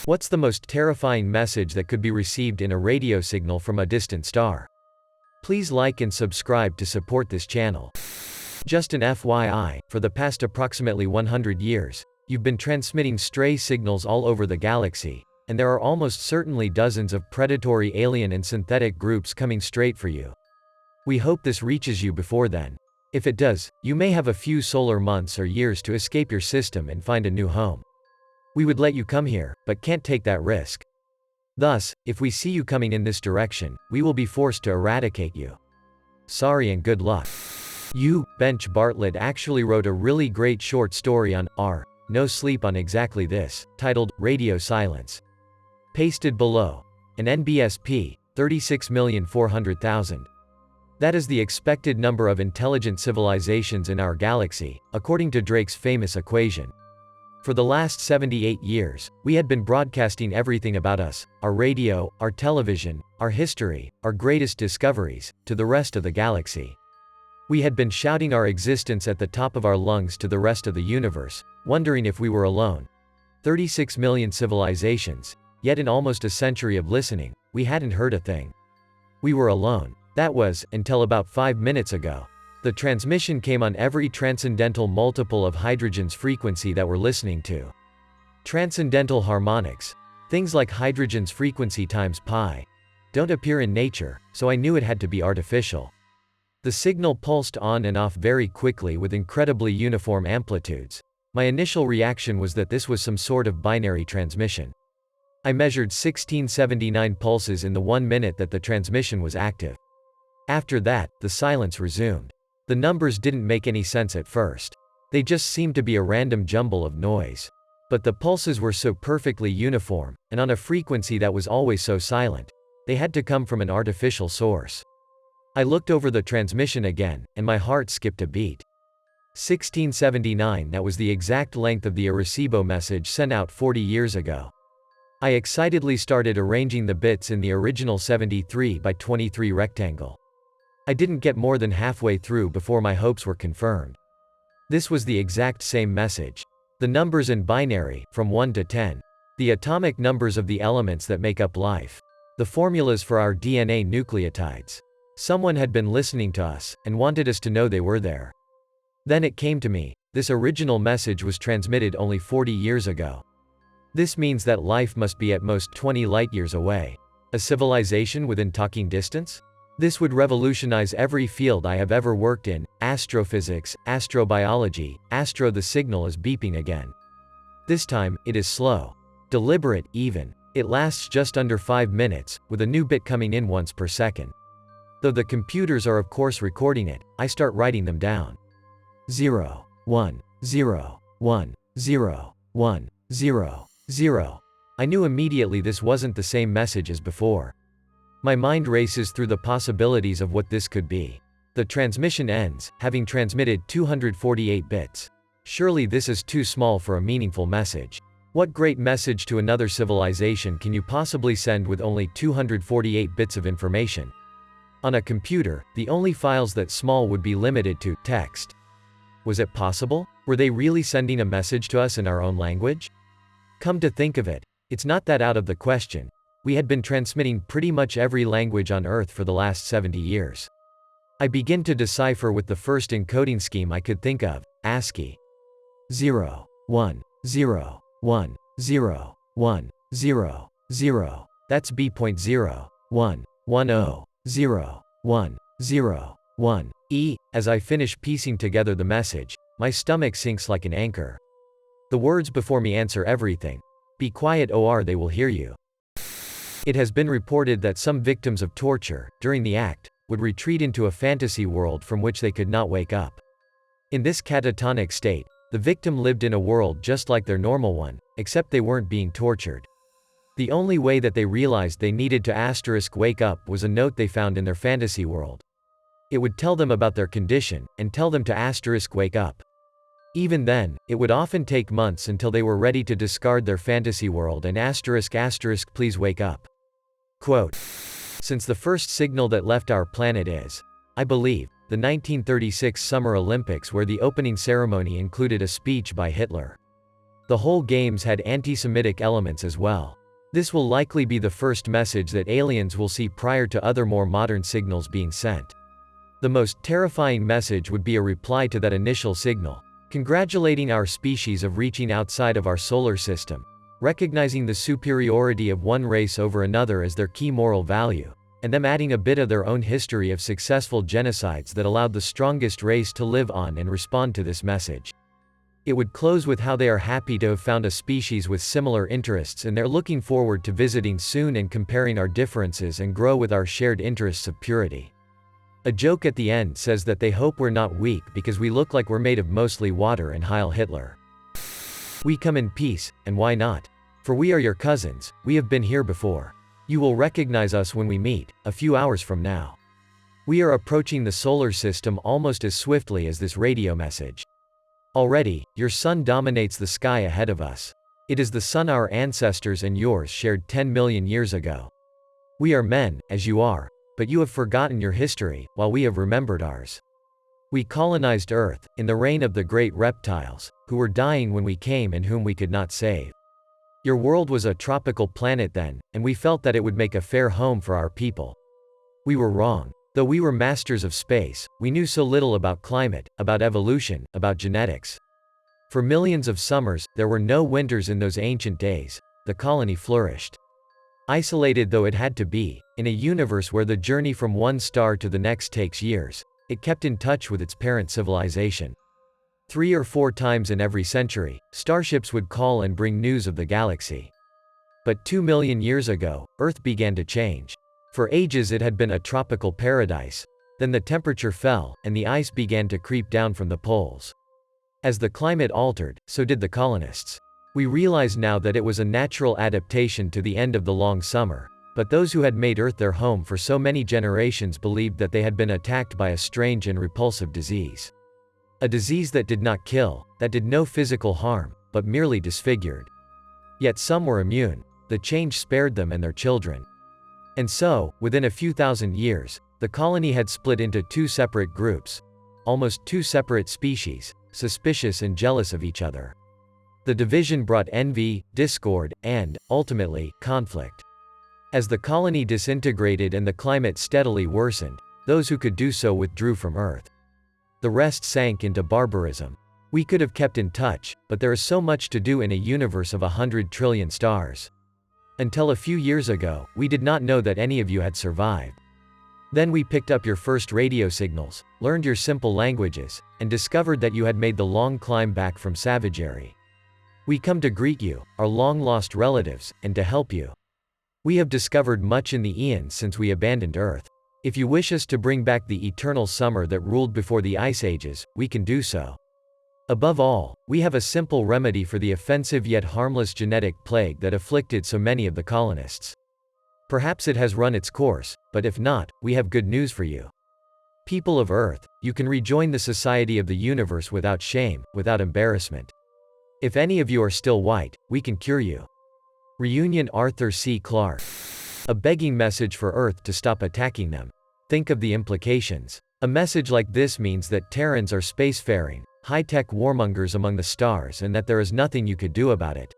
What's the most terrifying message that could be received in a radio signal from a distant star? Please like and subscribe to support this channel. Just an FYI, for the past approximately 100 years, you've been transmitting stray signals all over the galaxy, and there are almost certainly dozens of predatory alien and synthetic groups coming straight for you. We hope this reaches you before then. If it does, you may have a few solar months or years to escape your system and find a new home. We would let you come here, but can't take that risk. Thus, if we see you coming in this direction, we will be forced to eradicate you. Sorry and good luck. Bench Bartlett actually wrote a really great short story on No Sleep on exactly this, titled Radio Silence. Pasted below. An NBSP, 36,400,000. That is the expected number of intelligent civilizations in our galaxy, according to Drake's famous equation. For the last 78 years, we had been broadcasting everything about us, our radio, our television, our history, our greatest discoveries, to the rest of the galaxy. We had been shouting our existence at the top of our lungs to the rest of the universe, wondering if we were alone. 36 million civilizations, yet in almost a century of listening, we hadn't heard a thing. We were alone. That was, until about 5 minutes ago. The transmission came on every transcendental multiple of hydrogen's frequency that we're listening to. Transcendental harmonics, things like hydrogen's frequency times pi, don't appear in nature, so I knew it had to be artificial. The signal pulsed on and off very quickly with incredibly uniform amplitudes. My initial reaction was that this was some sort of binary transmission. I measured 1679 pulses in the 1 minute that the transmission was active. After that, the silence resumed. The numbers didn't make any sense at first. They just seemed to be a random jumble of noise. But the pulses were so perfectly uniform, and on a frequency that was always so silent. They had to come from an artificial source. I looked over the transmission again, and my heart skipped a beat. 1679, that was the exact length of the Arecibo message sent out 40 years ago. I excitedly started arranging the bits in the original 73 by 23 rectangle. I didn't get more than halfway through before my hopes were confirmed. This was the exact same message. The numbers in binary, from 1 to 10. The atomic numbers of the elements that make up life. The formulas for our DNA nucleotides. Someone had been listening to us, and wanted us to know they were there. Then it came to me, this original message was transmitted only 40 years ago. This means that life must be at most 20 light-years away. A civilization within talking distance? This would revolutionize every field I have ever worked in, astrophysics, astrobiology, the signal is beeping again. This time, it is slow. Deliberate, even. It lasts just under 5 minutes, with a new bit coming in once per second. Though the computers are of course recording it, I start writing them down. 0, 1, 0, 1, 0, 1, 0, 0. I knew immediately this wasn't the same message as before. My mind races through the possibilities of what this could be. The transmission ends, having transmitted 248 bits. Surely this is too small for a meaningful message. What great message to another civilization can you possibly send with only 248 bits of information? On a computer, the only files that small would be limited to text. Was it possible? Were they really sending a message to us in our own language? Come to think of it, it's not that out of the question. We had been transmitting pretty much every language on Earth for the last 70 years. I begin to decipher with the first encoding scheme I could think of, ASCII. 0, 1, 0, 1, 0, 1, 0, 0. That's B.0, 1, 1, 0, 0, 1, 0, 1. As I finish piecing together the message, my stomach sinks like an anchor. The words before me answer everything. Be quiet or they will hear you. It has been reported that some victims of torture, during the act, would retreat into a fantasy world from which they could not wake up. In this catatonic state, the victim lived in a world just like their normal one, except they weren't being tortured. The only way that they realized they needed to wake up was a note they found in their fantasy world. It would tell them about their condition, and tell them to wake up. Even then, it would often take months until they were ready to discard their fantasy world and please wake up. Quote, since the first signal that left our planet is, I believe, the 1936 Summer Olympics, where the opening ceremony included a speech by Hitler. The whole games had anti-Semitic elements as well. This will likely be the first message that aliens will see prior to other more modern signals being sent. The most terrifying message would be a reply to that initial signal, congratulating our species of reaching outside of our solar system, recognizing the superiority of one race over another as their key moral value, and them adding a bit of their own history of successful genocides that allowed the strongest race to live on and respond to this message. It would close with how they are happy to have found a species with similar interests and they're looking forward to visiting soon and comparing our differences and grow with our shared interests of purity. A joke at the end says that they hope we're not weak because we look like we're made of mostly water and Heil Hitler. We come in peace, and why not? For we are your cousins, we have been here before. You will recognize us when we meet, a few hours from now. We are approaching the solar system almost as swiftly as this radio message. Already, your sun dominates the sky ahead of us. It is the sun our ancestors and yours shared 10 million years ago. We are men, as you are, but you have forgotten your history, while we have remembered ours. We colonized Earth, in the reign of the great reptiles, who were dying when we came and whom we could not save. Your world was a tropical planet then, and we felt that it would make a fair home for our people. We were wrong. Though we were masters of space, we knew so little about climate, about evolution, about genetics. For millions of summers, there were no winters in those ancient days. The colony flourished. Isolated though it had to be, in a universe where the journey from one star to the next takes years, it kept in touch with its parent civilization. 3 or 4 times in every century, starships would call and bring news of the galaxy. But 2 million years ago, Earth began to change. For ages it had been a tropical paradise. Then the temperature fell, and the ice began to creep down from the poles. As the climate altered, so did the colonists. We realize now that it was a natural adaptation to the end of the long summer, but those who had made Earth their home for so many generations believed that they had been attacked by a strange and repulsive disease. A disease that did not kill, that did no physical harm, but merely disfigured. Yet some were immune. The change spared them and their children. And so, within a few thousand years, the colony had split into 2 separate groups, almost 2 separate species, suspicious and jealous of each other. The division brought envy, discord, and, ultimately, conflict. As the colony disintegrated and the climate steadily worsened, those who could do so withdrew from Earth. The rest sank into barbarism. We could have kept in touch, but there is so much to do in a universe of 100 trillion stars. Until a few years ago, we did not know that any of you had survived. Then we picked up your first radio signals, learned your simple languages, and discovered that you had made the long climb back from savagery. We come to greet you, our long-lost relatives, and to help you. We have discovered much in the eons since we abandoned Earth. If you wish us to bring back the eternal summer that ruled before the ice ages, we can do so. Above all, we have a simple remedy for the offensive yet harmless genetic plague that afflicted so many of the colonists. Perhaps it has run its course, but if not, we have good news for you. People of Earth, you can rejoin the society of the universe without shame, without embarrassment. If any of you are still white, we can cure you. Reunion Arthur C. Clarke. A begging message for Earth to stop attacking them. Think of the implications. A message like this means that Terrans are spacefaring, high-tech warmongers among the stars, and that there is nothing you could do about it.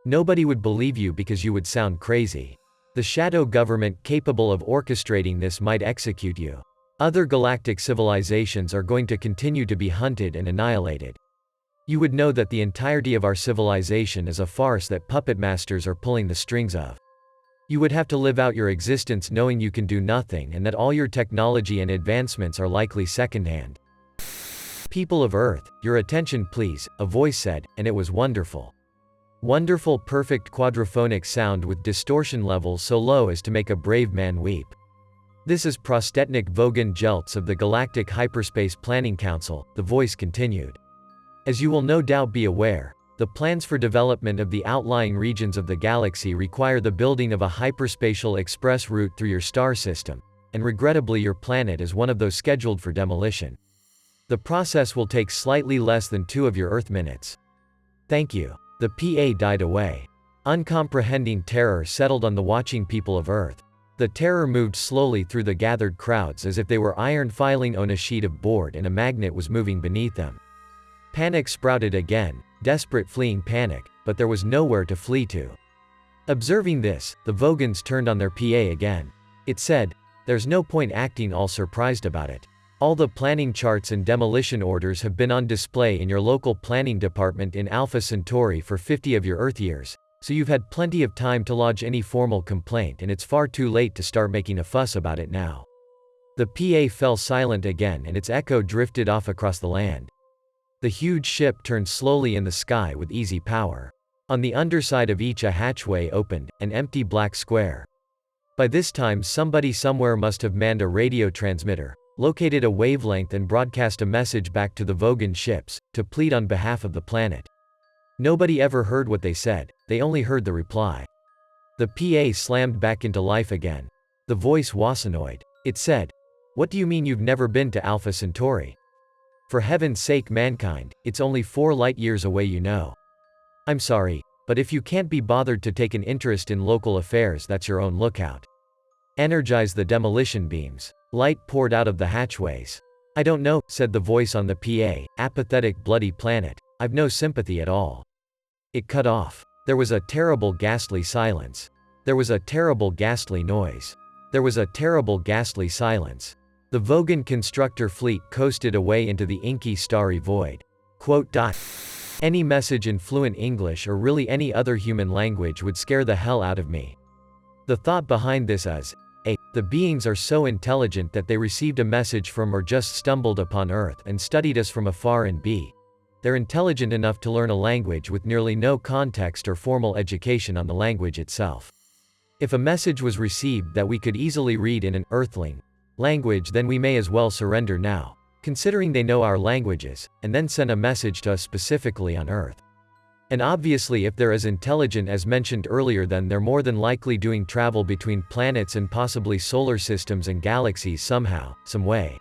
Nobody would believe you because you would sound crazy. The shadow government capable of orchestrating this might execute you. Other galactic civilizations are going to continue to be hunted and annihilated. You would know that the entirety of our civilization is a farce that puppet masters are pulling the strings of. You would have to live out your existence knowing you can do nothing and that all your technology and advancements are likely secondhand. People of Earth, your attention please, a voice said, and it was wonderful. Wonderful perfect quadraphonic sound with distortion levels so low as to make a brave man weep. This is Prostetnik Vogan Jeltz of the Galactic Hyperspace Planning Council, the voice continued. As you will no doubt be aware, the plans for development of the outlying regions of the galaxy require the building of a hyperspatial express route through your star system, and regrettably your planet is one of those scheduled for demolition. The process will take slightly less than 2 of your Earth minutes. Thank you. The PA died away. Uncomprehending terror settled on the watching people of Earth. The terror moved slowly through the gathered crowds as if they were iron filing on a sheet of board and a magnet was moving beneath them. Panic sprouted again, desperate fleeing panic, but there was nowhere to flee to. Observing this, the Vogons turned on their PA again. It said, "There's no point acting all surprised about it. All the planning charts and demolition orders have been on display in your local planning department in Alpha Centauri for 50 of your Earth years, so you've had plenty of time to lodge any formal complaint, and it's far too late to start making a fuss about it now." The PA fell silent again and its echo drifted off across the land. The huge ship turned slowly in the sky with easy power. On the underside of each a hatchway opened, an empty black square. By this time somebody somewhere must have manned a radio transmitter, located a wavelength and broadcast a message back to the Vogon ships, to plead on behalf of the planet. Nobody ever heard what they said, they only heard the reply. The PA slammed back into life again. The voice was annoyed. It said, "What do you mean you've never been to Alpha Centauri? For heaven's sake, mankind, it's only 4 light years away, you know. I'm sorry, but if you can't be bothered to take an interest in local affairs, that's your own lookout. Energize the demolition beams." Light poured out of the hatchways. "I don't know," said the voice on the PA, "apathetic bloody planet. I've no sympathy at all." It cut off. There was a terrible ghastly silence. There was a terrible ghastly noise. There was a terrible ghastly silence. The Vogon constructor fleet coasted away into the inky starry void. Any message in fluent English or really any other human language would scare the hell out of me. The thought behind this is, A. The beings are so intelligent that they received a message from or just stumbled upon Earth and studied us from afar, and B. They're intelligent enough to learn a language with nearly no context or formal education on the language itself. If a message was received that we could easily read in an Earthling language, then we may as well surrender now, considering they know our languages, and then send a message to us specifically on Earth. And obviously if they're as intelligent as mentioned earlier, then they're more than likely doing travel between planets and possibly solar systems and galaxies somehow, some way.